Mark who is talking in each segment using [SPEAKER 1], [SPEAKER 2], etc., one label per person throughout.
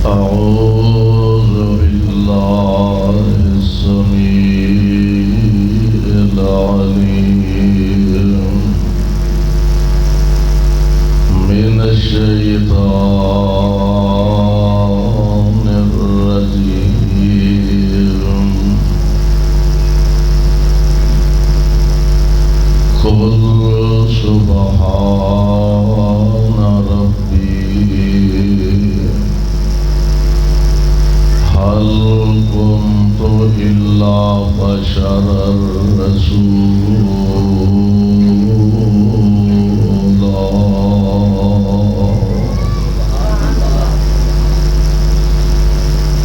[SPEAKER 1] أعوذ بالله السميع العليم من الشيطان الرجيم. قل سبحان ربي هل كنت إلا بشرا رسولا.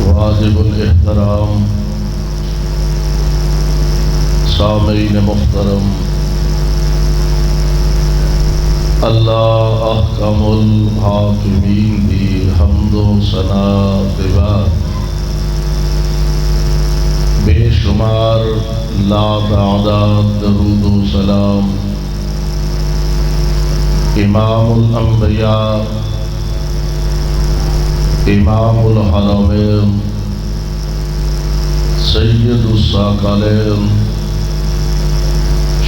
[SPEAKER 1] واجب الاحترام سامعین محترم، اللہ احکم الحاکمین دی حمد و ثنا کے بعد بے شمار لا تعداد درود و سلام امام الانبیاء، امام الحرمین، سید الثقلین،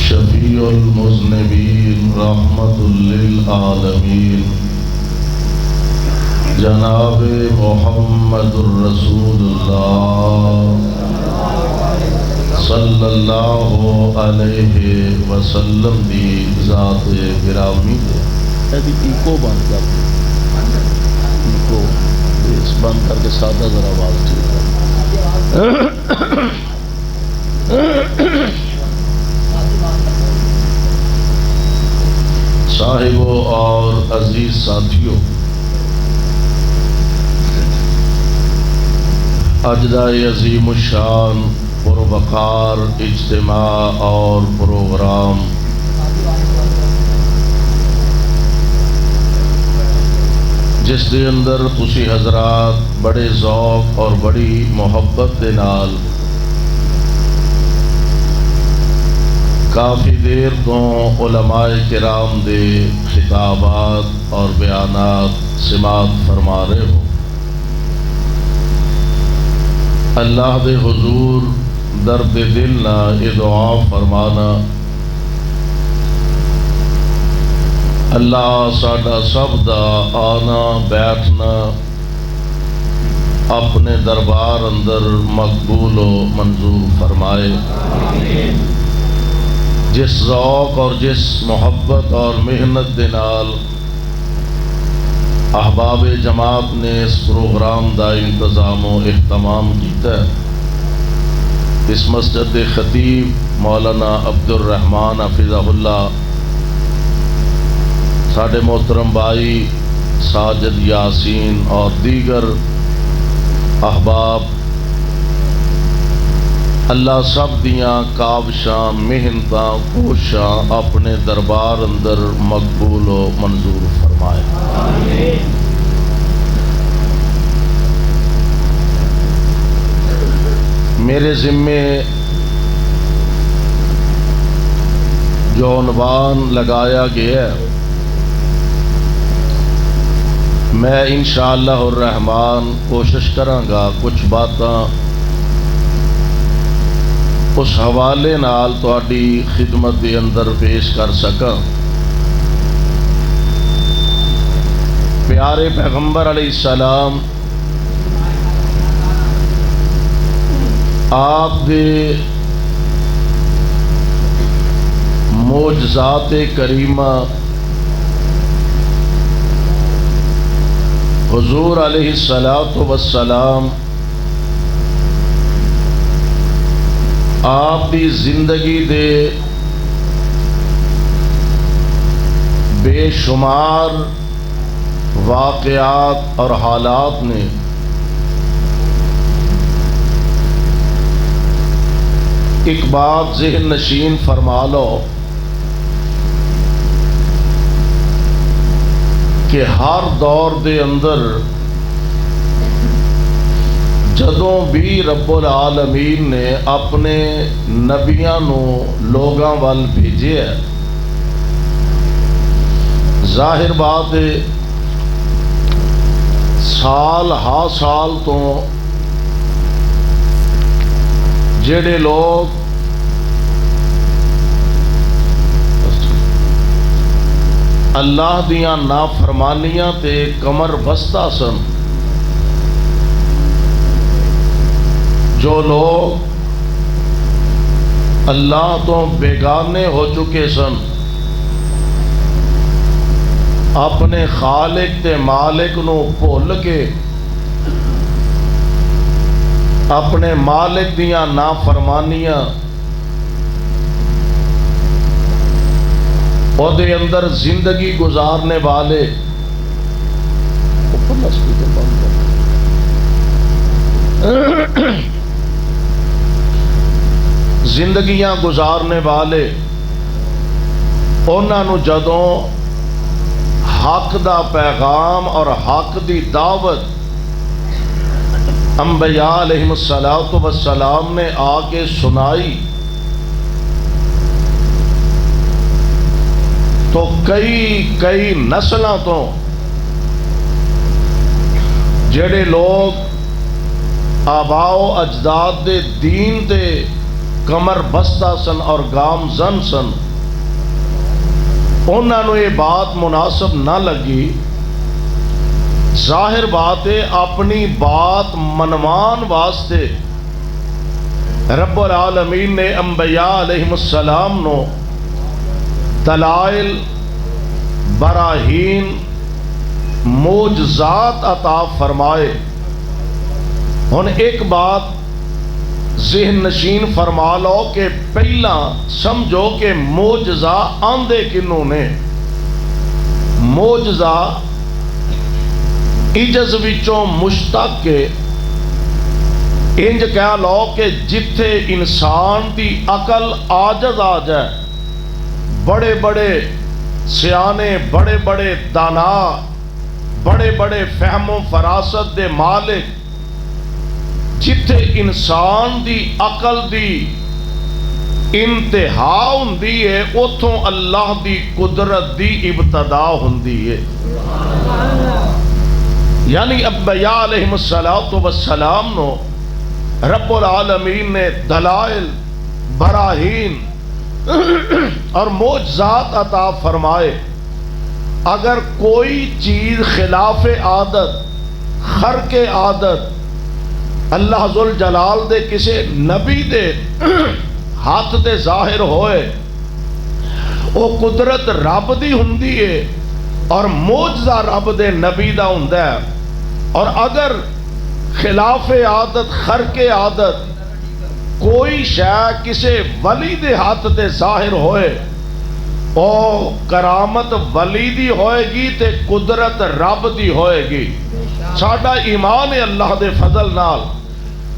[SPEAKER 1] شفیع المذنبین، رحمت للعالمین، جناب محمد الرسول اللہ صلی اللہ علیہ وسلم دی ذات گرامی ہے۔ ایکو بند کر، ایکو اس بند کر کے سادہ ذرا آواز ٹھیک ہے۔ صاحبوں اور عزیز ساتھیوں، اج دا عظیم الشان پروقار اجتماع اور پروگرام جس دے اندر تسی حضرات بڑے ذوق اور بڑی محبت دے نال کافی دیر تو علماء کرام دے خطابات اور بیانات سماعت فرما رہے ہو، اللہ دے حضور درد دل نہ یہ دعا فرمانا، اللہ ساڈا سب دا آنا بیٹھنا اپنے دربار اندر مقبول و منظور فرمائے۔ جس ذوق اور جس محبت اور محنت دے نال احباب جماعت نے اس پروگرام دا انتظام و اہتمام کیتا ہے، اس مسجد دے خطیب مولانا عبدالرحمان حفظہ اللہ، ساڈے محترم بھائی ساجد یاسین اور دیگر احباب، اللہ سب دیاں کاوشاں محنتاں کوشاں اپنے دربار اندر مقبول و منظور فرمائے۔ آمین۔ میرے ذمے جو عنوان لگایا گیا ہے، میں انشاءاللہ الرحمن کوشش کراں گا کچھ باتاں اس حوالے نال تہاڈی خدمت دے اندر پیش کر سکاں۔ پیارے پیغمبر علیہ السلام آپ دے معجزات کریمہ حضور علیہ السلام آپ دی زندگی دے بے شمار واقعات اور حالات نے ایک بات ذہن نشین فرما لو کہ ہر دور دے اندر جدوں بھی رب العالمین نے اپنے نبیاں نو لوگاں وال بھیجے ہے، ظاہر بات ہے سال ہا سال تو جڑے لوگ اللہ دیاں نافرمانیاں تے کمر بستہ سن، جو لوگ اللہ تو بیگانے ہو چکے سن، اپنے خالق تے مالک نو بھول کے اپنے مالک دیاں نافرمانیاں اور دے اندر زندگی گزارنے والے زندگیاں گزارنے والے انہاں نو جدوں حق دا پیغام اور حق دی دعوت انبیاء علیہ السلام نے آ کے سنائی تو کئی نسلاں تو جڑے لوگ آباء و اجداد دے دین تے کمر بستہ سن اور گامزن سن، انہاں نو یہ بات مناسب نہ لگی۔ ظاہر بات ہے اپنی بات منوان واسطے رب العالمین نے انبیاء علیہ السلام نو دلائل، براہین، معجزات عطا فرمائے۔ ہن ایک بات ذہن نشین فرما لو کہ پہلا سمجھو کہ معجزہ آندے کنوں نے؟ معجزہ عجز وچوں مشتق کے انج کہہ لو کہ جتھے انسان دی عقل عاجز آ جائے، بڑے بڑے سیانے، بڑے بڑے دانا، بڑے بڑے فہم و فراست دے مالک، جتھے انسان دی عقل دی انتہا ہوندی ہے، اتھوں اللہ دی قدرت دی ابتدا ہوندی ہے۔ یعنی انبیاء علیہ السلام نو رب العالمین نے دلائل، براہین اور معجزات عطا فرمائے۔ اگر کوئی چیز خلاف عادت، خرق عادت اللہ ذوالجلال دے کسے نبی دے ہاتھ دے ظاہر ہوئے، وہ قدرت رب دی ہوندی ہے اور معجزہ رب دے نبی دا ہوندا ہے۔ اور اگر خلاف عادت، خرق عادت کوئی شے کسے ولی دے ہاتھ دے ظاہر ہوئے، او کرامت ولی دی ہوئے گی تے قدرت رب دی ہوئے گی۔ ساڈا ایمان ہے اللہ دے فضل نال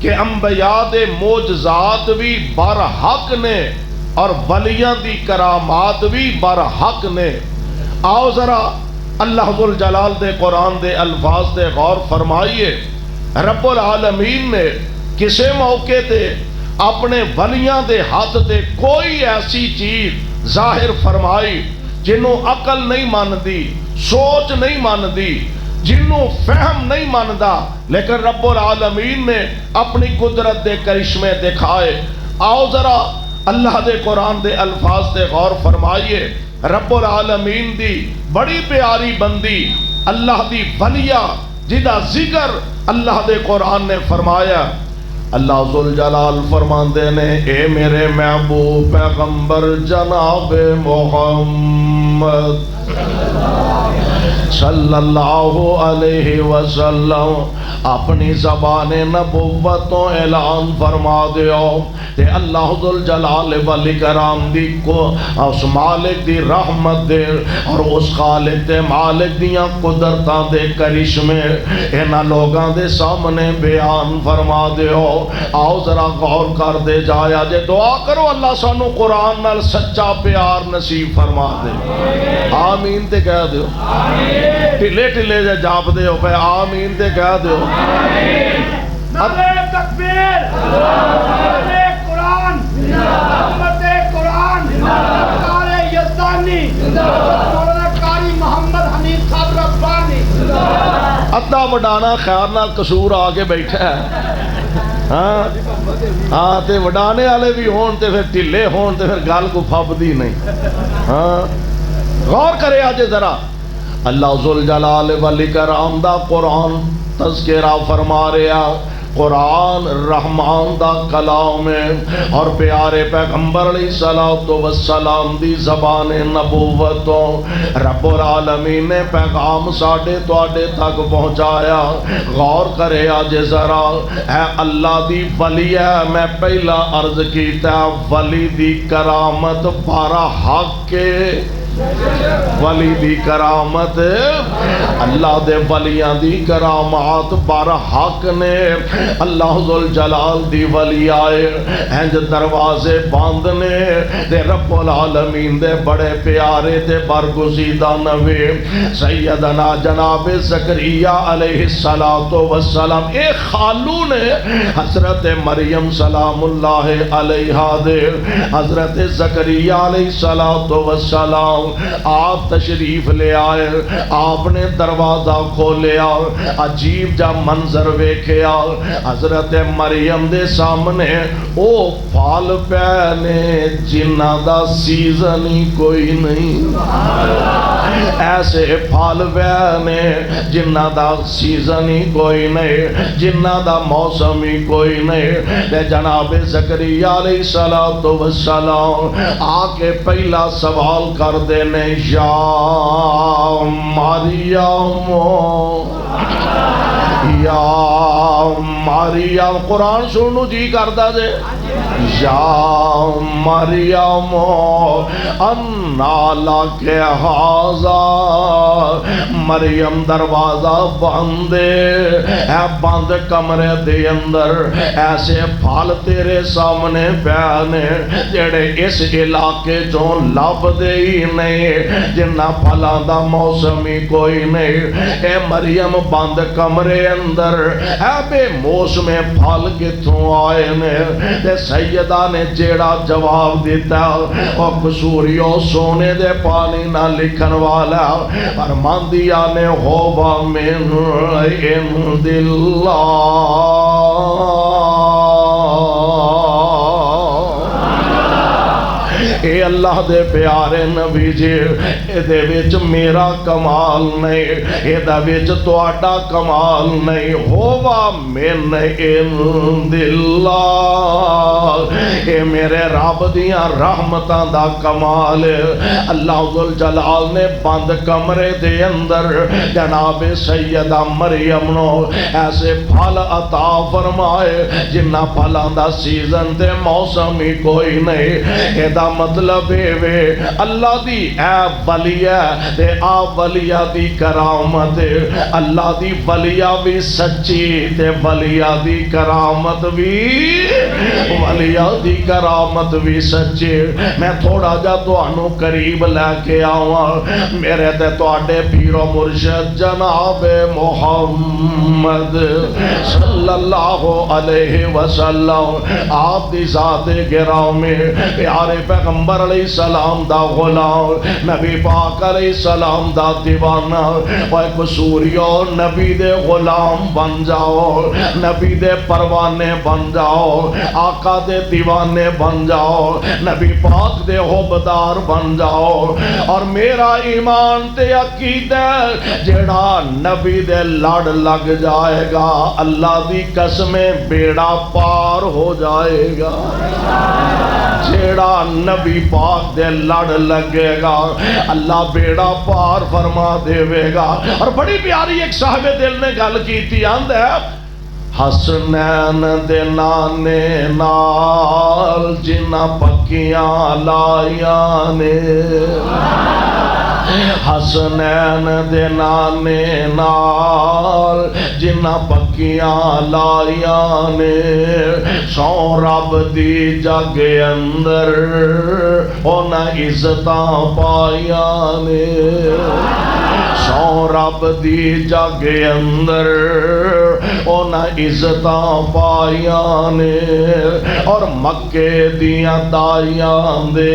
[SPEAKER 1] کہ انبیاء دے معجزات بھی برحق نے اور ولیاں دی کرامات بھی برحق نے۔ آؤ ذرا اللہ ذوالجلال دے قرآن دے الفاظ دے غور فرمائیے۔ رب العالمین نے کسے موقع تے اپنے ولیاں دے ہاتھ تے کوئی ایسی چیز ظاہر فرمائی جنوں عقل نہیں ماندی، سوچ نہیں ماندی، جنوں فہم نہیں ماندا، لیکن رب العالمین نے اپنی قدرت دے کرشمے دکھائے۔ آؤ ذرا اللہ دے قرآن دے الفاظ دے غور فرمائیے۔ رب العالمین دی بڑی پیاری بندی اللہ دی ولیہ جدا ذکر اللہ دے قرآن نے فرمایا۔ اللہ ذوالجلال فرماندے نے، اے میرے محبوب پیغمبر جناب محمد صلی اللہ علیہ وسلم، اپنی زبان نبوت تو اعلان فرما دیو تے اللہ ذوالجلال والاکرام دی کو اس مالک دی رحمت دے اور اس خالق دے مالک دیاں قدرتاں دے کرشمے انہاں لوگاں دے سامنے بیان فرما دیو۔ آؤ ذرا غور کر دے جایا جے دعا کرو اللہ سانو قرآن نال سچا پیار نصیب فرما دے۔ آمین تے کہہ دیو، ٹلے ٹلے جے جاپ دے ہو پہ آمین تے کہہ دیو۔
[SPEAKER 2] نعرہ تکبیر، نعرہ قرآن، حکمت قرآن، کار یزدانی، مولانا قاری محمد حنیف صاحب ربانی۔
[SPEAKER 1] ادھا وڈانا خیر نال قصور آ کے بیٹھا ہے ہاں ہاں تے وڈانے والے بھی ہون تے پھر ٹھلے ہون تے پھر گل کو پھبدی نہیں ہاں غور کرے آج ذرا اللہ ذوالجلال والاکرام دا قرآن تذکرہ فرما رہا قرآن رحمان دا کلام ہے اور پیارے پیغمبر علیہ السلام دی زبان نبوتوں رب العالمین نے پیغام ساڑھے توڑے تک پہنچایا غور کرے آج ذرا اے اللہ دی ولی ہے میں پہلا عرض کیتا ولی دی کرامت بارہ حق کے ولی دی کرامت اللہ دے ولیاں دی کرامات بارہ حق نے اللہ ذوالجلال دی ولی آئے ہنج دروازے باندھنے دے رب العالمین دے بڑے پیارے دے برگزیدہ نوے سیدنا جناب زکریا علیہ السلام اے خالو نے حضرت مریم سلام اللہ علیہ دے حضرت زکریا علیہ السلام آپ تشریف لے آئے آپ نے دروازہ کھولیا عجیب جا منظر ویکھیا حضرت مریم دے سامنے او پھال پہنے جنہ دا سیزن ہی کوئی نہیں ایسے پھال پہنے جنہ دا سیزن ہی کوئی نہیں جنہ دا موسم ہی کوئی نہیں تے جناب زکریا علیہ السلام آکے پہلا سوال کر دینے یا مریم یا مریم قرآن سنو جی کردہ دے یا مریم انا لکے حاضا مریم دروازہ بندے اے بند کمرے دے اندر ایسے پھال تیرے سامنے بیانے جڑے اس علاقے جو لب دے ہی نہیں جنہ پھلان دا موسمی کوئی نہیں اے مریم بند کمرے اندر اے بے موسم پھل کتوں آئے نے تے سیدہ نے جیڑا جواب دیتا اور قصوریوں سونے دے پانی نہ لکھن والا فرمان دیا نے ہووا من عند اللہ اے اللہ دے پیارے نبی جی اے دے وچ میرا کمال نہیں اے دے وچ تواڈا کمال نہیں ہوا من عند اللہ اے میرے رب دیاں رحمتاں دا کمال اللہ ذوالجلال نے بند کمرے دے اندر جناب سیدہ مریم نو ایسے پھل عطا فرمائے جنہ پھلاں دا سیزن تے موسم ہی کوئی نہیں اے دا مطلب ہے اللہ دی اے ولیہ تے آ ولیہ دی کرامت اللہ دی ولیہ بھی سچی تے ولیہ دی کرامت بھی ولیہ دی کرامت بھی سچی میں تھوڑا جا تو انو قریب لے کے آؤں میرے تے تو آڈے پیر و مرشد جناب محمد صلی اللہ علیہ وسلم آپ دی ذات گرامی پیارے پیغمبر علیہ السلام دا غلام نبی پاک علیہ السلام دا دیوانہ اوہ قصوریو نبی دے غلام بن جاؤ نبی دے پروانے بن جاؤ آقا دے دیوانے بن جاؤ نبی پاک دے حبدار بن جاؤ اور میرا ایمان تے عقیدہ جیڑا نبی دے لڑ لگ جائے گا اللہ دی قسمیں بیڑا پار ہو جائے گا جیڑا نبی پاک دے لڑ لگے گا اللہ بیڑا پار فرما دے گا اور بڑی پیاری ایک صاحب دل نے گل کی تھی آندہ ہے حسنین دے نانے نال جنہ پکیاں لائیاں نے حسنین دے نانے نال جنہ پکیاں لائیاں نے سو رب دی جگ اندر اونا عزتاں پائیاں نے سو رب دی جگ اندر اونا عزتاں پائیاں نے اور مکے دیاں دائیاں دے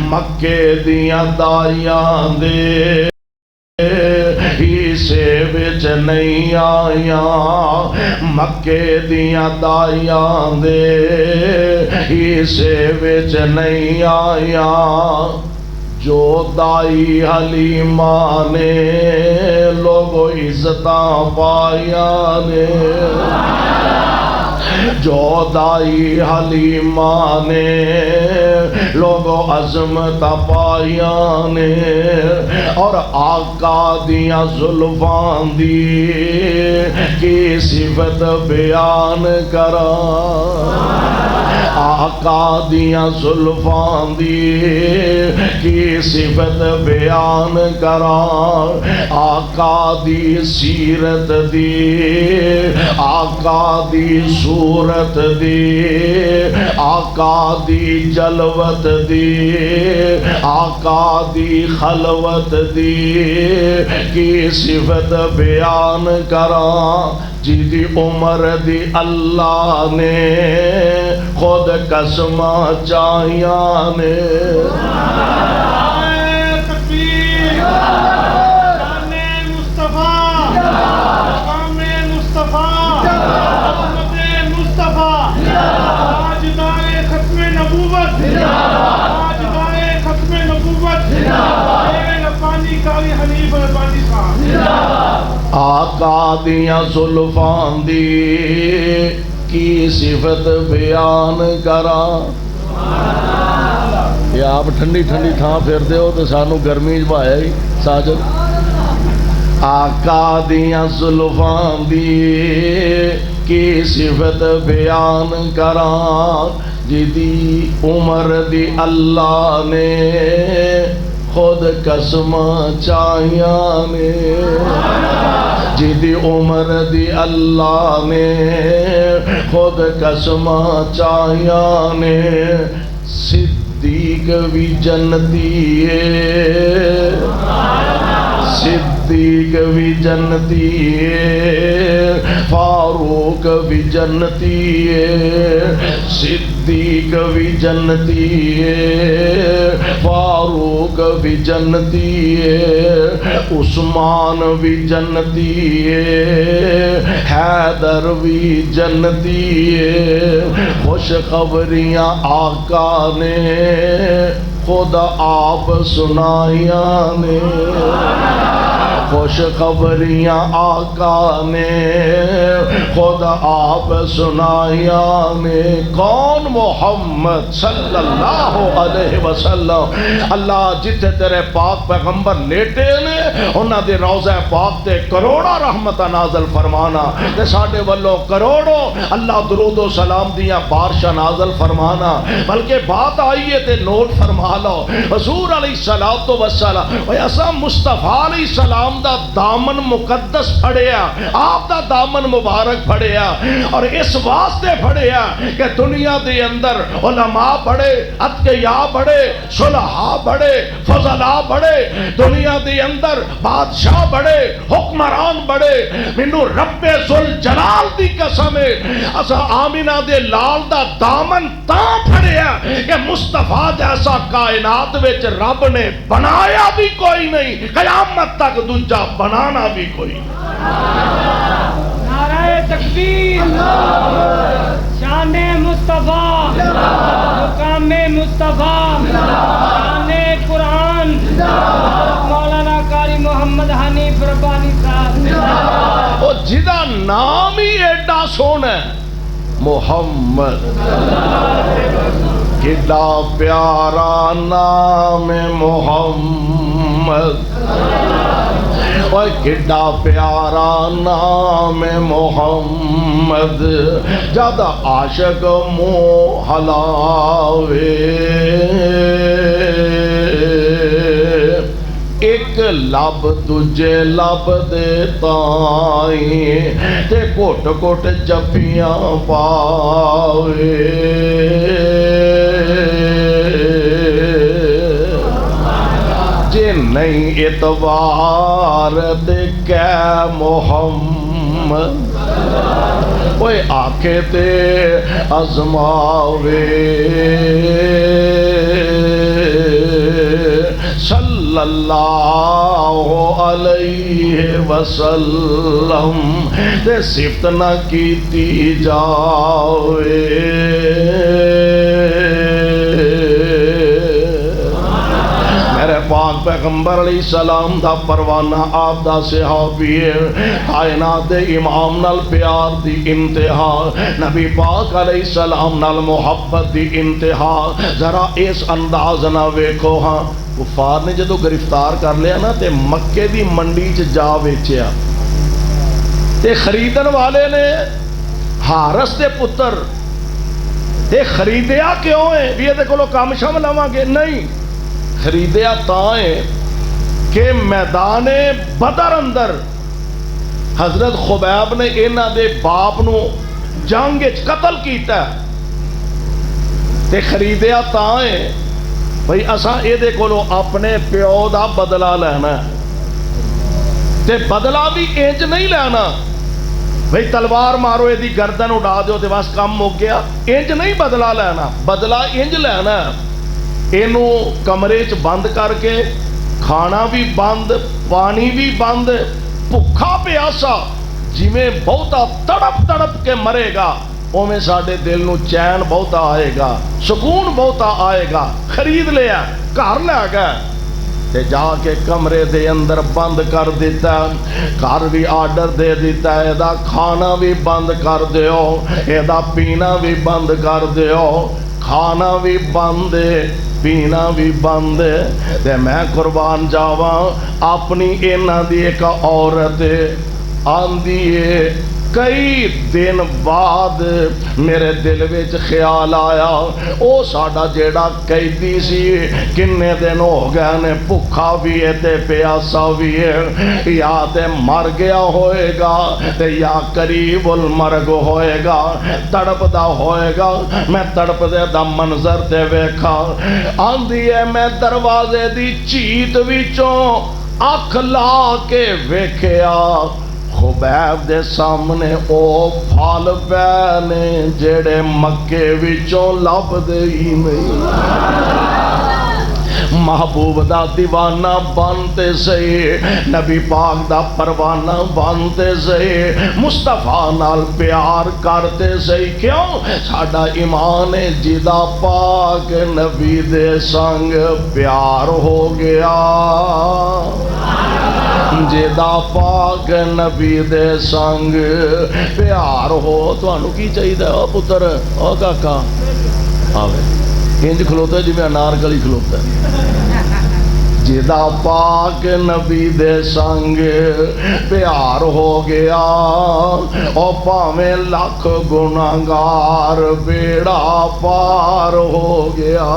[SPEAKER 1] مکے دیاں دائیاں دے اسے وچ نہیں آیا مکے دیاں دائیاں دے اسے وچ نہیں آیا جو دائی حلیمہ نے لوگو عزتاں پایا نے جو دائی حلیمہ نے لوگو عظمت پایا نے اور آقا دیاں زلفان دی کی صفت بیان کرا آقا دیاں زلفان دی کی صفت بیان کرا آقا دی سیرت دی آقا دی صورت دی آقا دی جلوت دی آقا دی خلوت دی کی صفت بیان کرا جی دی عمر دی اللہ نے خود قسم چاہیاں نے
[SPEAKER 2] تکبیر شان مصطفیٰ مقام مصطفیٰ عظمت مصطفیٰ تاجدار ختم نبوت تاجدار ختم نبوت ربانی قاری حنیف ربانی صاحب
[SPEAKER 1] آقا دیاں زلفان دی کی صفت بیان کرا یا آپ ٹھنڈی ٹھنڈی تھاں پھر دے ہو تو سانو گرمی جبایا ہی ساجد آقا دیاں زلفان دی کی صفت بیان کرا جی دی عمر دی اللہ نے خود قسم چاہیاں نے جی دی عمر دی اللہ نے خود قسم چاہیاں نے صدیق بھی جنتی ہے صدیق بھی جنتی ہے فاروق بھی جنتی ہے صدیق بھی جنتی ہے فاروق بھی جنتی ہے عثمان بھی جنتی ہے حیدر بھی جنتی ہے خوشخبریاں آقا نے خود آپ سنائیاں نے خوشخبریاں آقا نے خود آپ سنائیاں نے کون محمد صلی اللہ علیہ وسلم اللہ جتھے تیرے پاک پیغمبر لیٹے نے انہاں دے روضہ پاک تے کروڑا رحمت نازل فرمانا تے ساڈے والوں کروڑوں اللہ درود و سلام دیاں بارشاں نازل فرمانا بلکہ بات آئیے تے نوٹ فرما لو حضور علیہ السلام ایسا مصطفیٰ علیہ السلام دا دامن مقدس پھڑیا آپ دا دامن مبارک پھڑیا اور اس واسطے پھڑیا کہ دنیا دے اندر علماء بڑے اتقیاء بڑے صلحاء بڑے فضلاء بڑے دنیا دے اندر بادشاہ بڑے حکمران بڑے منو رب ذوالجلال دی قسم اسا آمینہ دے لال دا دامن تاں پھڑیا کہ مصطفیٰ جیسا کائنات وچ رب نے بنایا بھی کوئی نہیں قیامت تک دوجا بنانا بھی کوئی
[SPEAKER 2] نعرہ تکبیر شان مصطفیٰ مقام مصطفیٰ شان قرآن مولانا قاری محمد حنیف ربانی صاحب
[SPEAKER 1] وہ جدا نام ہی ایڈا سونا ہے محمد کڈا پیارا نام محمد اور کڈا پیارا نام محمد جد عاشق منہ ہلاوے ایک لب دجے لب دے تائیں تے کوٹ کوٹ جپیاں پاوے جے نہیں اعتبار تے کہ محمد اوے آکھے تے ازماوے صلی صلی اللہ علیہ وسلم تے صفت نہ کیتی جاوے میرے پاک پیغمبر علیہ السلام دا پروانہ آپ دا صحابی ہے کائنات دے امام نال پیار دی انتہا نبی پاک علیہ السلام نال محبت دی انتہا ذرا اس انداز نہ ویکھو ہاں کفار نے جدو گرفتار کر لیا نا تے مکے دی منڈی چ جا ویچیا تے خریدن والے نے حارث دے پتر تے خریدیا کیوں ہے بھی یہ کولو کام شام لواں گے نہیں خریدیا تاں ہے کہ میدان بدر اندر حضرت خبیب نے انہاں دے باپ نو جنگ وچ قتل کیتا تے خریدیا تاں ہے بھئی اساں اے دے کولو اپنے پیو دا بدلہ لینا تے بدلہ بھی انج نہیں لینا بھئی تلوار مارو اے دی گردن اڑا دیو تے بس کم ہو گیا انج نہیں بدلہ لینا بدلہ انج لینا اینو کمرے چ بند کر کے کھانا بھی بند پانی بھی بند بھکھا پیاسا جی میں بہتا تڑپ تڑپ کے مرے گا اویں ساڈے دل نو چین بہتا آئے گا سکون بہتا آئے گا خرید لیا گھر لے گیا تے جا کے کمرے دے اندر بند کر دیتا گھر بھی آرڈر دے دیتا ہے دا کھانا بھی بند کر دیو اے دا پینا بھی بند کر دیو کھانا بھی بند پینا بھی بند تے میں قربان جاواں اپنی اینا دی ایک عورت آندی ہے کئی دن بعد میرے دل وچ خیال آیا او ساڈا جیڑا قیدی سی کنے دن ہو گئے نے بھکھا بھی ہے تے پیاسا بھی ہے یا تے مر گیا ہوئے گا تے یا قریب المرگ ہوئے گا تڑپ دا ہوئے گا میں تڑپ دے دا منظر تے ویکھا آندی ہے میں دروازے دی چیت وچوں اکھ لا کے ویکھیا خبیب دے سامنے او پھال پینے جڑے مکے وچوں لب دے ہی نہیں محبوب دا دیوانہ بنتے سہی نبی پاک دا پروانہ بنتے سہی مصطفیٰ نال پیار کرتے سہی کیوں ساڈا ایمان ہے جدا پاک نبی دے سنگ پیار ہو گیا جدا پاک نبی دے سنگ پیار ہو تو انو کی چاہیے دا او پتر او کاکا آوے انج کھلوتا ہے جی میں انار گلی کھلوتا ہے جدا پاک نبی دے سنگ پیار ہو گیا او پاویں لاکھ گناہگار بیڑا پار ہو گیا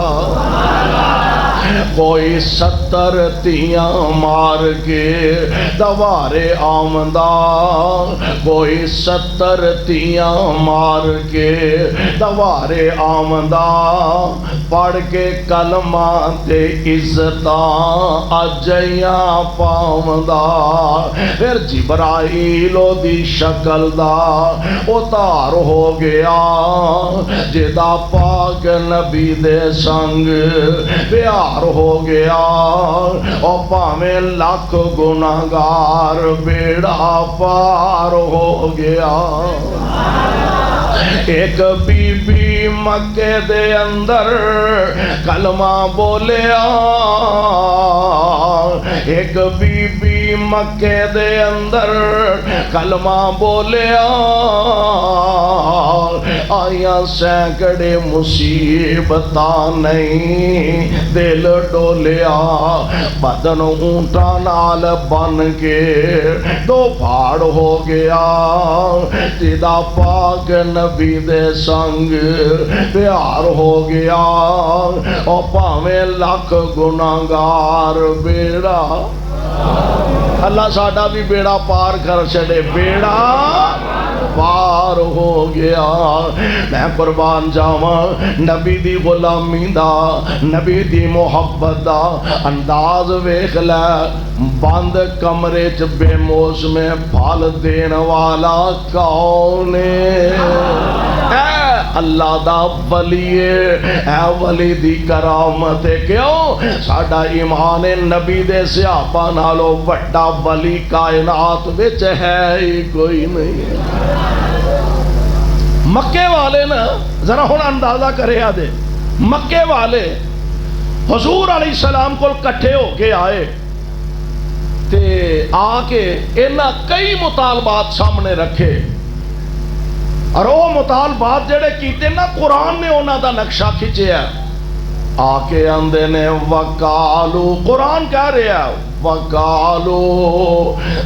[SPEAKER 1] کوئی 70 تیاں مار کے دوارے آمدہ کوئی 70 تیاں مار کے دوارے آمدہ پڑھ کے کلمہ تے عزتاں اجیاں پاوندہ پھر جبرائیلو دی شکل دا اتار ہو گیا جدا پاک نبی دے سنگ پیار ہو گیا او پاویں لاکھ گناہگار بیڑا پار ہو گیا ایک بی بی مکے دے اندر کلمہ بولیا ایک بی بی مکے دے اندر کلمہ بولیا آیاں سینکڑے مصیبتاں نہیں دل ڈولیا بدن اونٹا نال بن کے دو پھاڑ ہو گیا جدا پاک نبی دے سنگ پیار ہو گیا او پاویں لاکھ گناہگار بیڑا اللہ ساڈا بھی بیڑا پار کر چھڑے بیڑا پار ہو گیا میں قربان جاواں نبی دی غلامی دا نبی دی محبت دا انداز ویکھ لے بند کمرے چ بے موسم پھل دین والا کون ہے اللہ دا ولی اے ولی دی کرامت کیوں ساڈا ایمان نبی دے صحابہ نالوں وڈا ولی کائنات وچ ہے ہی کوئی نہیں مکے والے نا ذرا ہن اندازہ کرے آ دے مکے والے حضور علیہ السلام کو کٹھے ہو کے آئے تے آ کے انہاں کئی مطالبات سامنے رکھے اور وہ مطالبات جڑے کیتے نا قرآن نے انہاں دا نقشہ کھچیا آ کے آندے نے وقالو قرآن کہہ رہا وقالو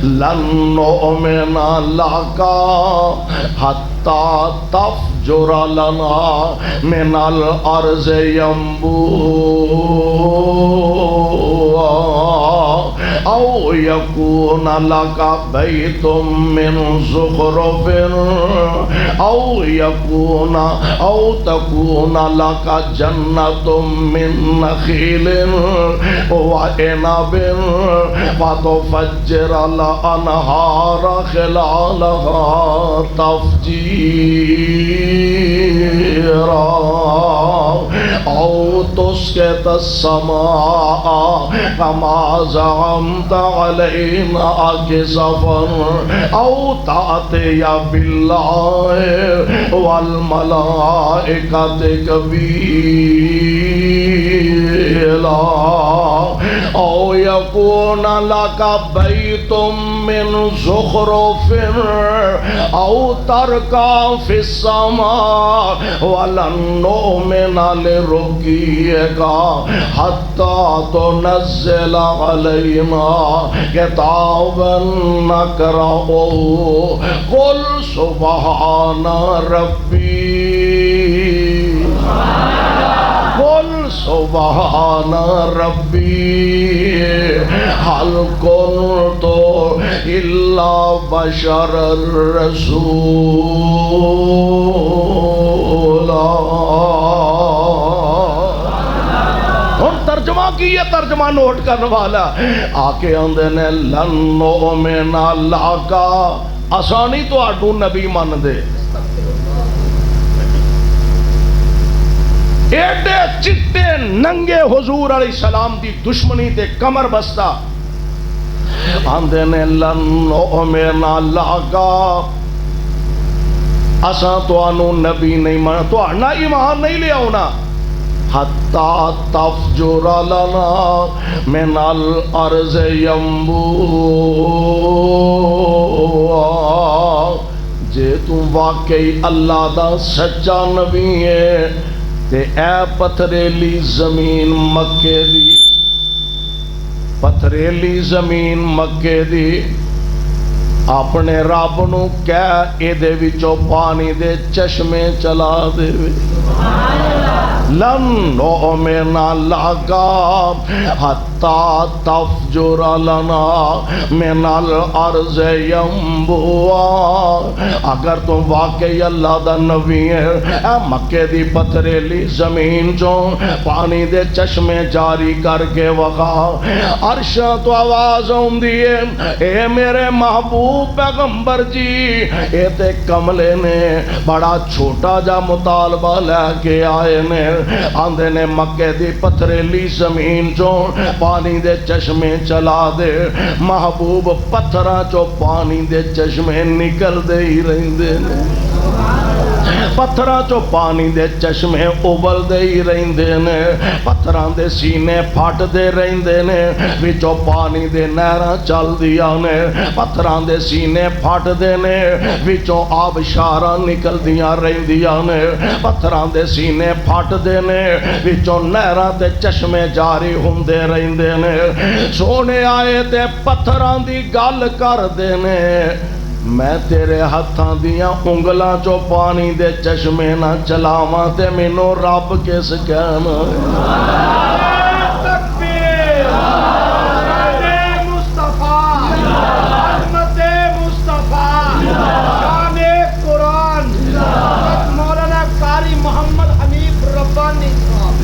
[SPEAKER 1] لن نؤمن لک حتی تفجر لنا من الارض ينبوعا او یکون لک بیت من زخرف او تکون لک جنت من نخیل وعنب فتفجر الانہار خلالها تفجیرا او تسقط السماء كما زعمت علينا كسفا او تأتي بالله والملائكة قبيلا او يكون لك بيت من زخرف او ترقى في السماء ولن نؤمن لرقيك حتى تنزل علينا كتابا نقرأه قل سبحان ربي قل سبحان ربي هل كنت إلا بشر رسولا ترجمہ کی یہ ترجمہ نوٹ کرنے والا آکے اندے نے لن نؤمن لک آسانی تو آڈو نبی من دے ایڈے چٹے ننگے حضور علیہ السلام دی دشمنی تے کمر بستہ آندے نے لن نؤمن لک اساں تو آنو نبی نہیں من تو آنا ایمان نہیں لے آونا حتی تفجر لنا من الارض ينبوعا جے تو واقعی اللہ دا سچا نبی ہے تے اے پتھریلی زمین مکے دی پتھریلی زمین مکے دی اپنے رب نو کہہ اے دے وچوں پانی دے چشمے چلا دے لن نؤمن لک حتی تفجر لنا من الارض ينبوعا اگر تم واقعی اللہ دا نبی ہے اے مکے دی پتھریلی زمین چوں پانی دے چشمے جاری کر کے وقا عرش تو آواز ہوندی ہے اے میرے محبوب پیغمبر جی اے تے کملے نے بڑا چھوٹا جا مطالبہ لے کے آئے نے آندے نے مکے دی پتھریلی زمین چوں پانی دے چشمے چلا دے محبوب پتھراں چوں پانی دے چشمے نکل دے ہی رہندے نے پتھراں چو پانی دے چشمے ابل دے ہی رہندے نے پتھراں دے سینے پھٹ دے رہندے نے وچوں پانی دے نہراں چل دیاں نے پتھراں دے سینے پھٹ دے نے وچوں آبشاراں نکل دیاں رہندیاں نے پتھراں دے سینے پھٹ دے نے وچوں نہراں تے چشمے جاری ہوندے رہندے نے سونے آئے تے پتھراں دی گل کر دے نے میں تیرے ہتھاں دیاں انگلاں چو پانی دے چشمے نہ چلاواں تے مینوں رب کس کہنا
[SPEAKER 2] تکبیر مصطفیٰ رحمت مصطفیٰ شان قرآن مولانا قاری محمد حنیف ربانی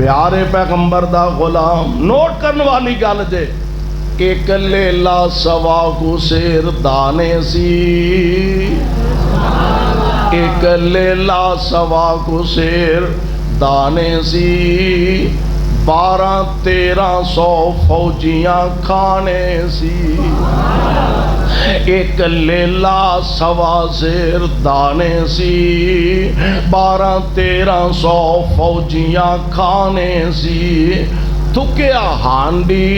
[SPEAKER 1] پیارے پیغمبر دا غلام. نوٹ کرنے والی گل جے ایک لیلا سوا کو سیر دانے سی. ایک لیلا سوا کو سیر دانے سی. 1200-1300 فوجیاں کھانے سی. ایک لیلا سوا سیر دانے سی. 1200-1300 فوجیاں کھانے سی. تھکیا ہانڈی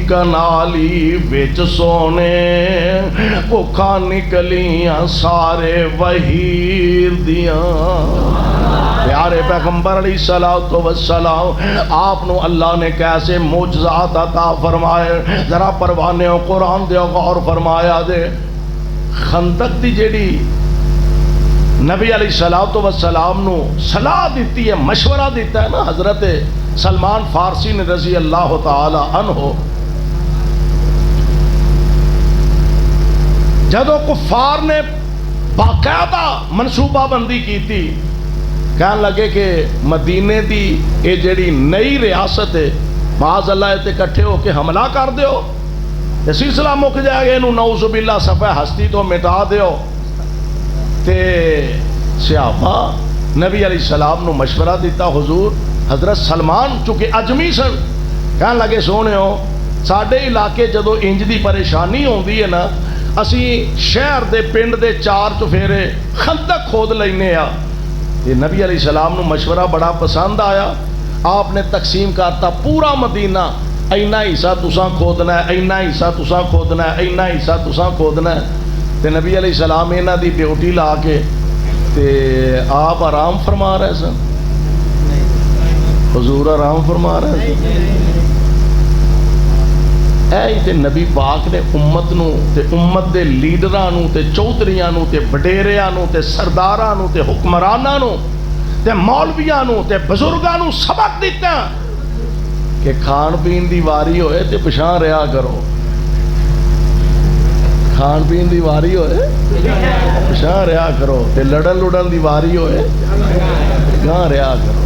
[SPEAKER 1] کنالی بچ سونے. بھوکھا نکلیاں سارے وحیر دیاں. پیارے پیغمبر علیہ الصلوۃ والسلام آپ نو اللہ نے کیسے معجزات عطا فرمائے. ذرا پروانے قرآن دے غور فرمایا دے. خندق دی جیڑی نبی علیہ الصلوۃ والسلام نو صلاح دیتی ہے, مشورہ دیتا ہے نا حضرت سلمان فارسی نے رضی اللہ تعالی عنہ, جدو کفار نے باقاعدہ منصوبہ بندی کی تھی, کہنے لگے کہ مدینے دی یہ جڑی نئی ریاست ہے معاذ اللہ تے کٹھے ہو کے حملہ کر دیو, یہ سلسلہ مک جائے گا, انہوں نعوذ باللہ صفحہ ہستی تو مٹا دیو. تے صحابہ نبی علیہ السلام نو مشورہ دیتا. حضور حضرت سلمان چونکہ اجمی سن, کہنے لگے سونے ہو ساڈے علاقے جدو انج دی پریشانی ہوندی ہے نا, اسی شہر دے پنڈ دے 4 چفیرے خندق کھود لینے آ. یہ نبی علیہ السلام نو مشورہ بڑا پسند آیا. آپ نے تقسیم کرتا پورا مدینہ, اینا حصہ تساں کھودنا ہے, اینا حصہ تساں کھودنا ہے, اینا حصہ تساں کھودنا ہے. تے نبی علیہ السلام انہاں دی ڈیوٹی لا کے تے آپ آرام فرما رہے سن. حضور آرام فرما رہے سن. اے تے نبی پاک نے امت نو تے امت دے لیڈراں نو تے چودھریاں نو تے وڈیریاں نو تے سرداراں نو تے حکمراناں نو تے مولویاں نو تے بزرگاں نو سبق دیتا کہ کھان پین دی واری ہوئے تے پچھاں رہا کرو. کھان پین دی واری ہوئے پچھاں رہا کرو, تے لڑن لڑن دی واری ہوئے گاں رہا کرو.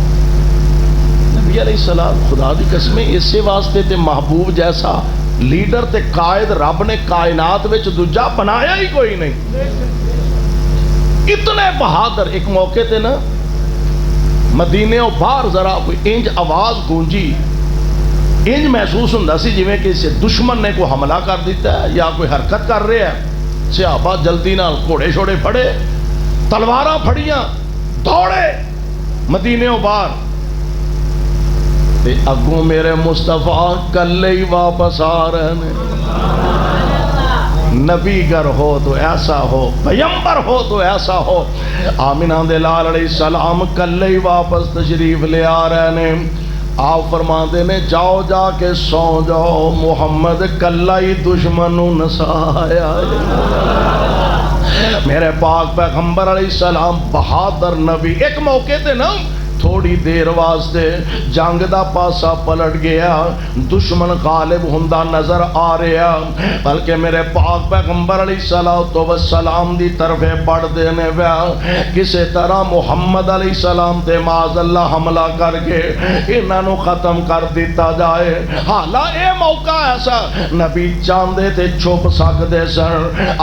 [SPEAKER 1] نبی علیہ السلام خدا دی قسمیں اسی واسطے تے محبوب جیسا لیڈر تے قائد رب نے کائنات وچ دوجا بنایا ہی کوئی نہیں. اتنے بہادر. ایک موقع تے نا مدینے و باہر ذرا کوئی انج آواز گونجی, انج محسوس ہوندا سی جویں کہ اسے دشمن نے کوئی حملہ کر دیتا ہے یا کوئی حرکت کر رہا ہے. صحابہ جلدی نال گھوڑے چھوڑے پھڑے, تلواراں پھڑیاں, دوڑے مدینے و باہر. تے اگوں میرے مصطفیٰ کلے ہی واپس آ رہے ہیں. نبی گر ہو تو ایسا ہو, پیمبر ہو تو ایسا ہو. آمنہ دے لال علیہ السلام کلے ہی واپس تشریف لے آ رہے ہیں. آپ فرماتے نے جاؤ جا کے سو جاؤ, محمد کلہ ہی دشمنوں نسایا. میرے پاک پیغمبر علیہ السلام بہادر نبی. ایک موقع تے نا تھوڑی دیر واسطے جنگ دا پاسا پلٹ گیا, دشمن غالب ہوندا نظر آ رہا, بلکہ میرے پاک پیغمبر علیہ السلام دی طرف بڑھ دینے پیا. کسی طرح محمد علیہ السلام تے معاذ اللہ حملہ کر کے انہاں نو ختم کر دیتا جائے. حالا اے موقع ایسا نبی چاندے تے چھپ سکدے سن,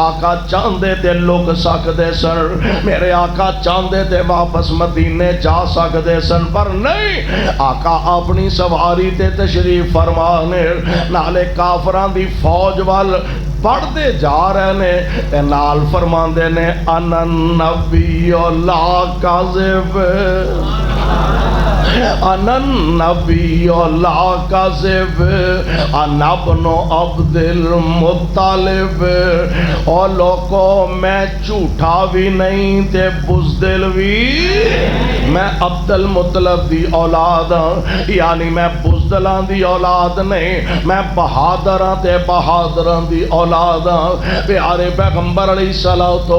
[SPEAKER 1] آقا چاندے تے لک سکدے سن, میرے آقا چاندے تے واپس مدینے جا سکدے سن, پر نہیں. آقا اپنی سواری تے تشریف فرمانے نالے کافران دی فوج وال بڑھتے جا رہے نے, تے نال فرماندے نے انا النبی لا کاذب, انا النبی لا کاذب, انا ابن عبد المطلب. او لوگو میں جھوٹا بھی نہیں تے بزدل بھی, میں عبد المطلب دی اولاد ہاں, یعنی میں بزدلان دی اولاد نہیں, میں بہادران تے بہادران دی اولاد ہاں. پیارے پیغمبر علیہ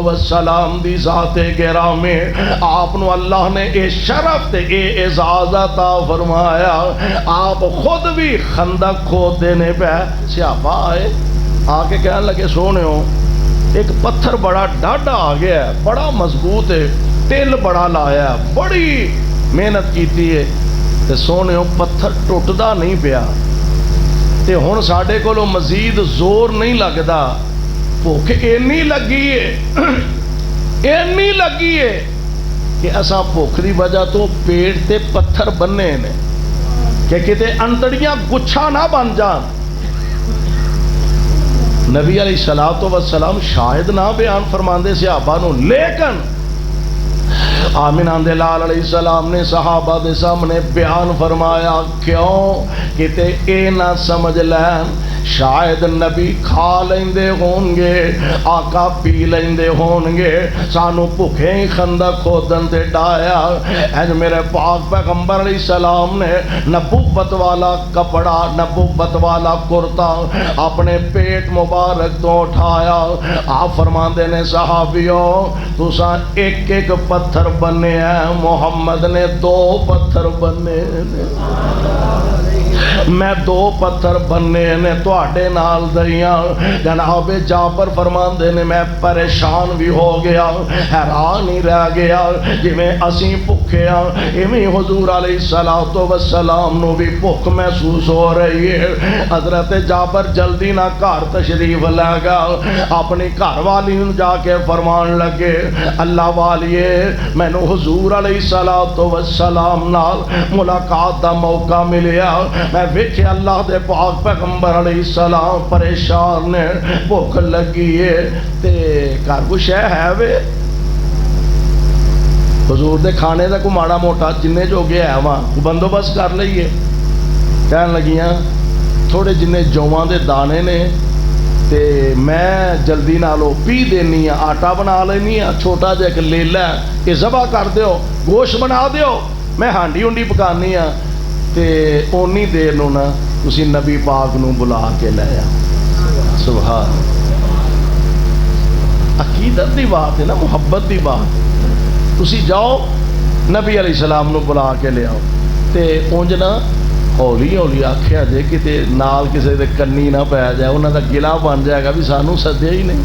[SPEAKER 1] السلام دی ذات گرامی, آپ نو اللہ نے اے شرف تے اے اعزاز عطا فرمایا. آپ خود بھی خندق کھود دینے پہ. صحابہ آئے آ کے کہنے لگے سونے ہو ایک پتھر بڑا ڈاڈا آ گیا ہے, بڑا مضبوط ہے, تل بڑا لایا ہے, بڑی محنت کیتی ہے, تے سونےو پتھر ٹوٹدا نہیں پیا تے ہن ساڈے کولوں مزید زور نہیں لگدا بھوک اینی لگی ہے کہ اساں بھوک دی وجہ تو پیٹ تے پتھر بننے نے کہ کتے انتڑیاں گچھا نہ بن جان. نبی علیہ الصلوۃ والسلام شاہد نہ بیان فرماندے صحابہ نو، لیکن آمنہ دے لال علیہ السلام نے صحابہ دے سامنے بیان فرمایا. کیوں؟ کتے اے نہ سمجھ لین شاید نبی کھا لیندے ہون گے، آقا پی لیندے ہون گے، سانو بھوکے ہی خندق کھودن تے ڈایا. اج میرے پاک پیغمبر علیہ السلام نے نبوت والا کپڑا، نبوت والا کرتا اپنے پیٹ مبارک تو اٹھایا. آپ فرماندے نے صحابیوں تساں ایک ایک پتھر بنے ہیں، محمد نے 2 پتھر بنے نے، میں 2 پتھر بننے نے تواڈے نال دئیاں. جناب جابر فرماندے نے میں پریشان بھی ہو گیا، حیران ہی رہ گیا، جویں اسی بھوکے ہاں ایویں حضور علیہ الصلوۃ والسلام نو بھی بھوک محسوس ہو رہی ہے. حضرت جابر جلدی نہ گھر تشریف لے گا، اپنی گھر والی نو جا کے فرمان لگے اللہ والیے مینوں حضور علیہ الصلوۃ والسلام نال ملاقات دا موقع ملیا، میں ویکھیا اللہ دے پاک پیغمبر علیہ السلام پریشان نے، بھوک لگی ہے تے گھر کو شے ہے وے حضور دے کھانے دا کو ماڑا موٹا جننے جو گیا ہے وہاں بندوبست کر لئیے. کہن لگیاں تھوڑے جننے جوواں دے دانے نے تے میں جلدی نالو پی دینی ہاں، آٹا بنا لینی ہاں، چھوٹا جا ایک لیلا یہ ذبح کر دیو، گوشت بنا دیو، میں ہانڈی ہونڈی پکانی ہاں تے اونی دیر نو نا تسی نبی پاک نو بلا کے لے آ. سبحان عقیدت دی بات ہے نا، محبت دی بات. تسی جاؤ نبی علیہ السلام نو بلا کے لے آؤ تے اونج نا ہولی ہولی آکھیا جے کتے نال کسے دے کنی نہ پہ جائے، انہاں دا گلا بن جائے گا بھی سانو سدیا ہی نہیں،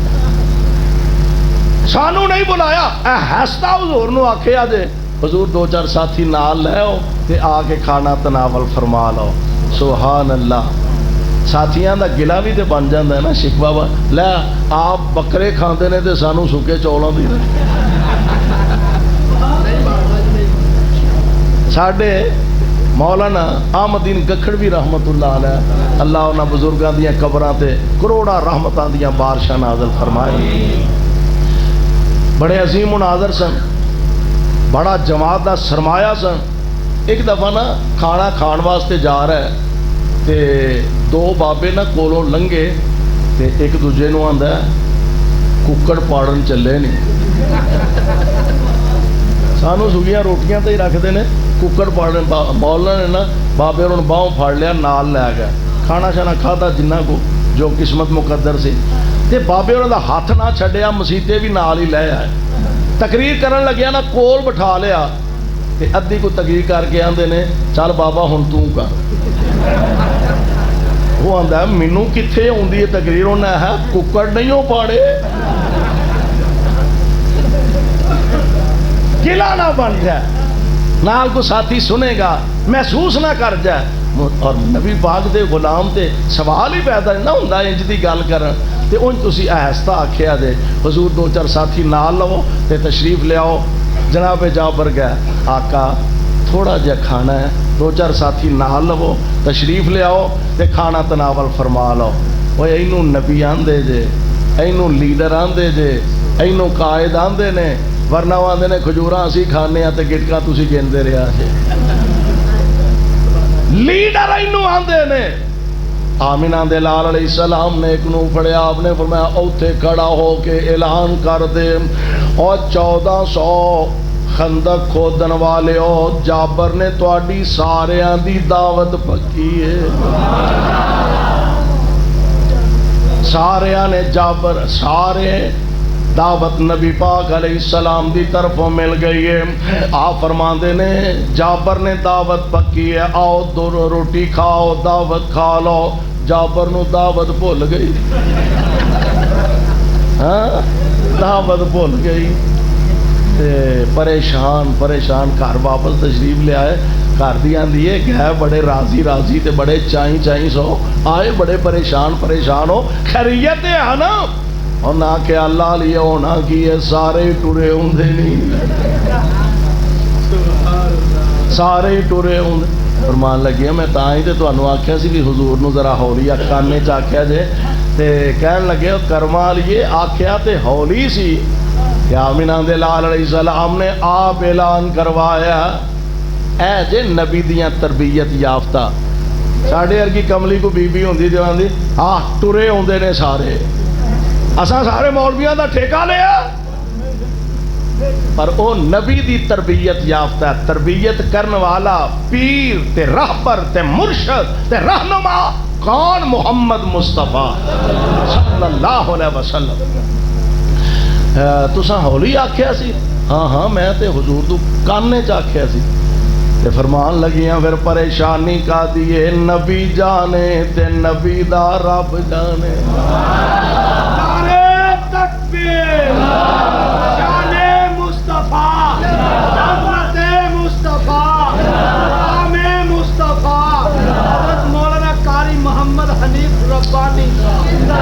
[SPEAKER 1] سانو نہیں بلایا. اے ہستا حضور نو آکھیا جے حضور 2-4 ساتھی نال لے آؤ تے آ کے کھانا تناول فرما لو. سبحان اللہ. ساتھیاں دا گلا بھی تے بن جاندا ہے نا، شکوا لے آپ بکرے کھاندے نے تے سانو سکے چولاں دی. ساڈے مولانا احمدین گکھڑ بھی رحمت اللہ علیہ، اللہ انہاں بزرگاں دیاں قبراں تے کروڑاں رحمتاں دیاں بارشاں نازل فرمائے. بڑے عظیم مناظر سن، بڑا جماعت دا سرمایہ سن. ایک دفعہ نا کھانا کھان واسطے جا رہا ہے تے 2 بابے نا کولوں لنگے تے ایک دوجے نو آندا ہے ککڑ پاڑن چلے نہیں. سانو سگیاں روٹیاں تے ہی رکھتے ہیں، ککڑ پاڑن مولانا نے نا بابے انہوں باہوں پھاڑ لیا نال لے گیا، کھانا شانا کھادا جنہ کو جو قسمت مقدر سی تے بابے انہوں دا ہاتھ نہ چھڈیا، مسیتے بھی نال ہی لے آئے. تقریر کرن لگیا نا کول بٹھا لیا تے ادھی کو تقریر کر کے آندے نے چل بابا ہن تو کر. وہ آندا ہے مینوں کتھے آوندی ہے تقریر، انہاں ہے ککڑ نہیں ہو پاڑے. گلا نہ بن جائے، نال کو ساتھی سنے گا محسوس نہ کر جائے. اور نبی پاک دے غلام تے سوال ہی پیدا نہ ہوندا انج دی گل کرن تے اونج تسی آہستہ آکھیا دے حضور 2-4 ساتھی نال لو تے تشریف لے آؤ. جناب جابر گئے آقا تھوڑا جہا کھانا ہے، 2-4 ساتھی نال لو تشریف لے آؤ تے کھانا تناول فرما لو. وہ اینوں نبی آندے جے، اینوں لیڈر آندے جے، اینوں قائد آندے نے، ورنہ آندے نے کھجوراں اسی کھانے ہیں تے گٹکاں تسی گیندے رہا جے. لیڈر اینوں آندے نے. آمنہ دے لال علیہ السلام نے ایک نو پڑھیا، آپ نے فرمایا اوتھے کھڑا ہو کے اعلان کر دے اور 1400 خندق کھودن والے ہو، جابر نے تواڈی ساریاں دی دعوت پکی ہے. ساریاں نے جابر سارے دعوت نبی پاک علیہ السلام دی طرفوں مل گئی ہے. آپ فرماندے نے جابر نے دعوت پکی ہے، آؤ دو روٹی کھاؤ، دعوت کھا لو. جابر نو دعوت بھول گئی، ہاں دعوت بھول گئی تے پریشان گھر واپس تشریف لے آئے. گھر دی آندی ہے گئے بڑے راضی راضی تے بڑے چائیں چائیں سو آئے بڑے پریشان پریشان ہو خیریت ہے نا اور نہ کہ اللہ لیے ہونا کی ہے سارے ٹرے ہوندے نہیں سارے ٹرے ہوندے فرمان لگیا میں تاں ہی تے تانوں آکھیا سی کہ حضور نو ذرا ہولی کانے چ آکھیا جے تے کہن لگے کرما لیے آکھیا تے ہولی سی کہ آمینہ دے لال علیہ السلام نے آپ اعلان کروایا اے جے نبی دیاں تربیت یافتہ ساڑھے ارگی کملی کو بی بی ہوندی جو آندی ٹرے ہوندے نے سارے اساں سارے مولویاں دا ٹھیکہ لیا پر او نبی دی تربیت یافتہ تربیت کرن والا پیر تے رہبر تے مرشد تے رہنما کون محمد مصطفیٰ صلی اللہ علیہ وسلم تساں ہولی آکھیا سی ہاں ہاں میں تے حضور تو کانے چ آکھیا سی تے فرمان لگیاں پھر پریشانی کا دیے نبی جانے تے نبی دا رب جانے
[SPEAKER 2] نعرہ تکبیر شان مصطفیٰ حضرت مصطفیٰ نام مصطفیٰ حضرت مولانا قاری محمد حنیف ربانی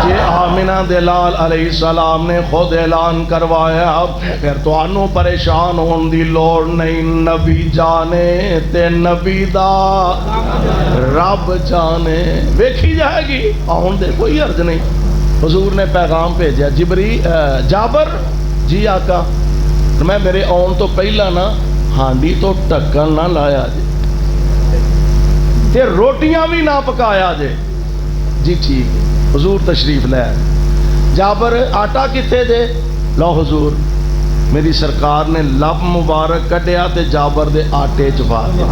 [SPEAKER 1] یہ آمینہ دلال علیہ السلام نے خود اعلان کروایا پھر تو انو پریشان ہون دی لوڑ نہیں نبی جانے تے نبی دا رب جانے ویکھی جائے گی آن دے کوئی عرض نہیں حضور نے پیغام بھیجا جابر جی آقا میں میرے آن تو پہلا نا ہانڈی تو ٹکن نہ لایا جے تے روٹیاں بھی نہ پکایا جے جی ٹھیک حضور تشریف لے جابر آٹا کتے دے لو حضور میری سرکار نے لب مبارک کٹیا تے جابر دے آٹے چپا دیا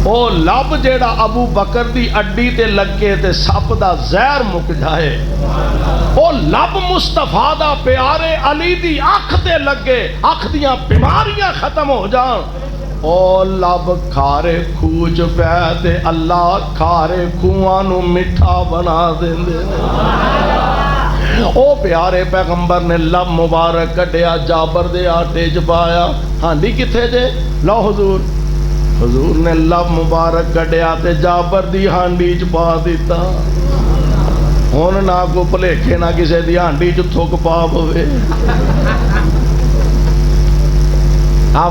[SPEAKER 1] او لب جیڑا ابو بکر دی اڈی تے لگے تے سپ دا زہر مک جائے او لب مصطفیٰ دا پیارے علی دی اکھ تے لگے اکھ دیاں بیماریاں ختم ہو جان او لب کھارے کھوچ پہ تے اللہ کھارے کھوانو مٹھا بنا دیندے او پیارے پیغمبر نے لب مبارک کٹیا جابر دے آٹے چپایا ہانڈی کتھے جے لو حضور حضور نے لب مبارک کٹیا تے جابر دی ہانڈی چپا دیتا ہون نہ کو پلیکھے نہ کسے دی ہانڈی چ تھوک پا پوے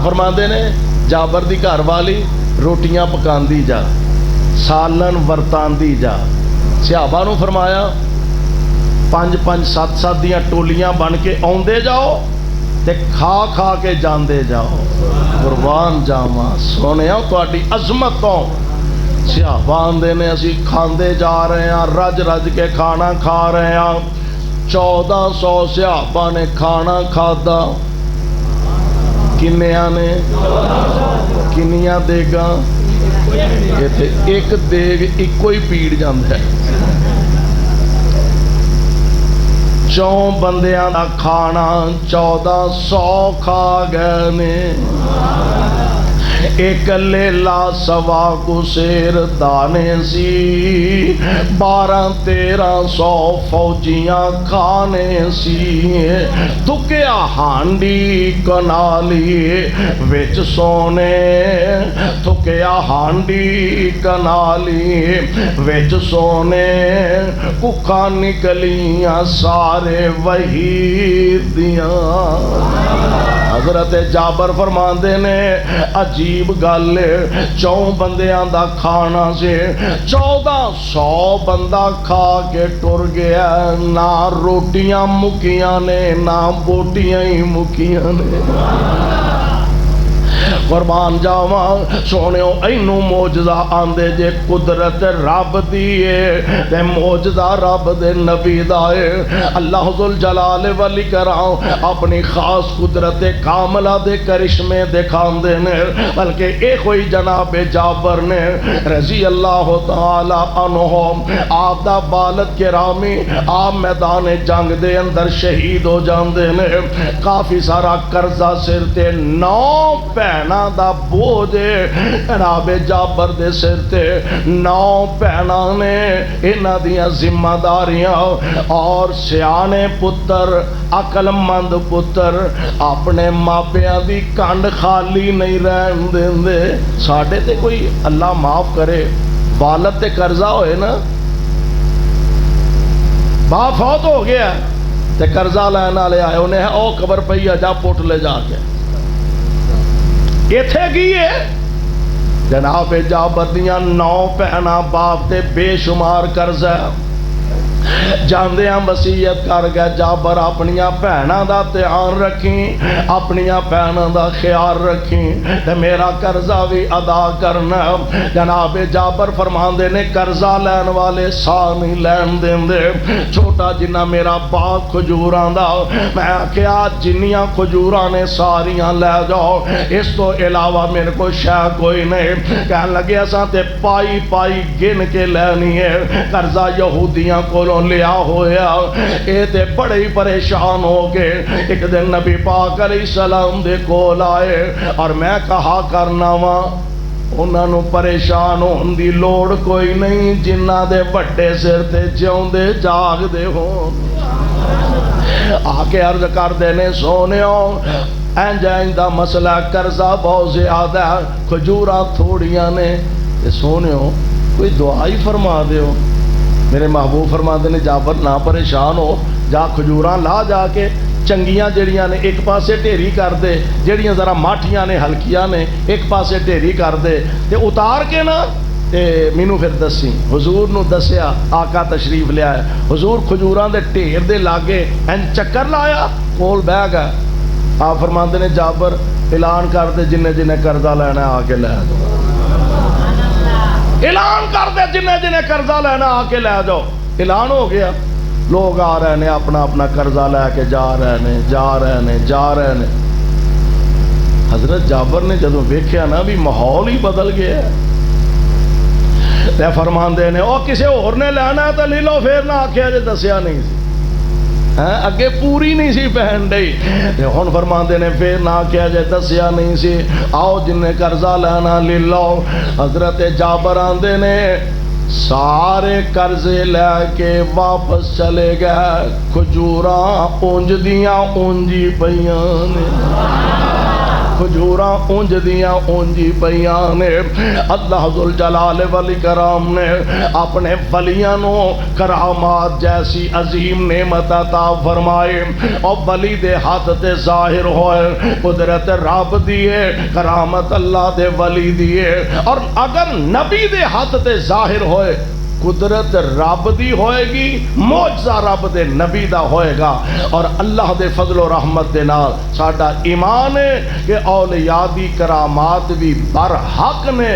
[SPEAKER 1] فرماندے نے جابر دی گھر والی روٹیاں پکاندی جا سالن ورتاندی جا صحابہ نو فرمایا 5-5 7 دیاں ٹولیاں بن کے آندے جاؤ تے کھا کھا کے جاندے جاؤ قربان جاواں سونیا تہاڈی عظمتوں صحابہ آندے نے اسی کھاندے جا رہے ہیں رج رج کے کھانا کھا رہے ہیں 1400 صحابہ نے کھانا کھادا کنیاں نے کنیاں دیگاں ایک دیگ ایک ہی پیڑ جاندا ہے 4 بندیاں دا کھانا 1400 کھا گئے نے ایک لیلا سوا کو سیر دانے سی 12-1300 فوجیاں کھانے سی دکیا ہانڈی کنالی وچ سونے دکیا ہانڈی کنالی وچ سونے ککھاں نکلیاں سارے وہی دیاں حضرت جابر فرماندے نے عجیب گل 4 بندیاں دا کھانا سے 1400 بندہ کھا کے ٹر گیا نہ روٹیاں مکیاں نے نہ بوٹیاں ہی مکیاں نے قربان جاواں سونیو اینو موجزہ آندے جے قدرت رب دیئے تے موجزہ رب دے نبی دائے اللہ ذوالجلال والاکرام اپنی خاص قدرت کاملہ دے کرشمے دکھاندے نے بلکہ ایک ہوئی جناب جابر نے رضی اللہ تعالی عنہم آپ دا بالد کرامی آپ میدان جنگ دے اندر شہید ہو جاندے نے کافی سارا قرضہ سر تے 9 پہنا بھیناں دا بوجھ جناب جابر دے سر تے 9 بھیناں نے انہاں دیاں ذمہ داریاں اور سیانے پتر عقل مند پتر اپنے ماپیاں دی کنڈ خالی نہیں رہن دیندے ساڈے تے کوئی اللہ معاف کرے والد تے قرضہ ہوئے نا باپ فوت ہو گیا تے قرضہ لین والے آئے انہیں او قبر پئی جا پٹ لے جا کے ایتھے کی ہے جناب جابر دیاں 9 بھیناں باپ تے بے شمار قرضہ جاندیاں وصیت کر گیا جابر اپنیاں بھیناں دا دھیان رکھیں اپنیاں بھیناں دا خیال رکھیں تے میرا قرضہ بھی ادا کرنا جناب جابر فرماندے نے قرضہ لین والے سا نہیں لین دیندے چھوٹا جنہ میرا باغ کھجوراں دا میں کیا جنیاں کھجوراں نے ساریاں لے جاؤ اس تو علاوہ میرے کو شے کوئی نہیں کہنے لگے اساں تے پائی پائی گن کے لینی ہے قرضہ یہودیاں کو لیا ہویا اے تے بڑے ہی پریشان ہو گئے ایک دن نبی پاک علیہ السلام دے کول آئے اور میں کہا کرنا وا انہاں نو پریشان ہون دی لوڑ کوئی نہیں جنہ دے بڑے سر تے جیوندے جاگ دے ہون آ کے عرض کر دینے سونیوں اینج دا مسئلہ قرضہ بہت زیادہ کھجوراں تھوڑیاں نے سونیوں کوئی دعائی فرما دیو میرے محبوب فرماتے نے جابر نہ پریشان ہو جا کھجوراں لا جا کے چنگیاں جڑیاں نے ایک پاسے ڈھیری کر دے جڑیاں ذرا ماٹھیاں نے ہلکیاں نے ایک پاسے ڈھیری کر دے تے اتار کے نا تے مینوں پھر دسی حضور نو دسیا آقا تشریف لیا ہے حضور کھجوراں دے ڈھیر دے لاگے این چکر لایا کول بہ گیا آپ فرماتے نے جابر اعلان کر دے جنہیں جنہیں قرضہ لینا ہے آ کے لے دو اعلان کر دے جنہیں جنہیں قرضہ لینا آ کے لے جاؤ اعلان ہو گیا لوگ آ رہے ہیں اپنا اپنا قرضہ لے کے جا رہے ہیں حضرت جابر نے جدوں ویکھیا نا بھی ماحول ہی بدل گیا تے فرماندے نے او کسے اور نے لینا ہے تو لے لو پھر نہ آکھیا جے دسیا نہیں سی اگے پوری نہیں سی پہن ڈئی تے ہن فرماندے نے پھر نہ کیا جے دسیا نہیں سی آؤ جن نے قرضہ لینا لے لو حضرت جابر آندے نے سارے قرضے لے کے واپس چلے گئے کھجوراں اونج دیاں اونجی پیاں نے کھجوراں اونج دیاں اونجی پیاں نے اللہ ذوالجلال والاکرام نے اپنے ولیاں نو کرامات جیسی عظیم نعمت عطا فرمائے اور ولی دے ہاتھ تے ظاہر ہوئے قدرت رب دیئے کرامت اللہ دے ولی دیئے اور اگر نبی دے ہاتھ تے ظاہر ہوئے قدرت رب دی ہوئے گی معجزہ رب دے نبی دا ہوئے گا اور اللہ دے فضل و رحمت دے نال ساڈا ایمان ہے کہ اولیاء دی کرامات بھی برحق نے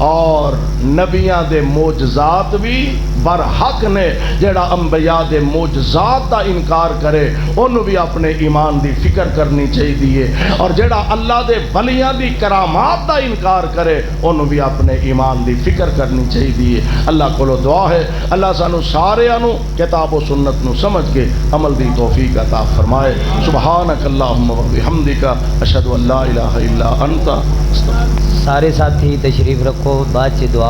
[SPEAKER 1] اور نبیاں دے معجزات بھی برحق نے جڑا انبیاء دے معجزات دا انکار کرے انہوں بھی اپنے ایمان دی فکر کرنی چاہیے اور جڑا اللہ دے ولیاں دی کرامات دا انکار کرے انہوں بھی اپنے ایمان دی فکر کرنی چاہیے اللہ کو دعا ہے اللہ سانو سارے انو کتاب و سنت نو سمجھ کے عمل دی توفیق عطا فرمائے سبحانک اللہم و بحمدک اشہد ان لا الہ الا انت
[SPEAKER 3] سارے ساتھی تشریف رکھو بعد سے دعا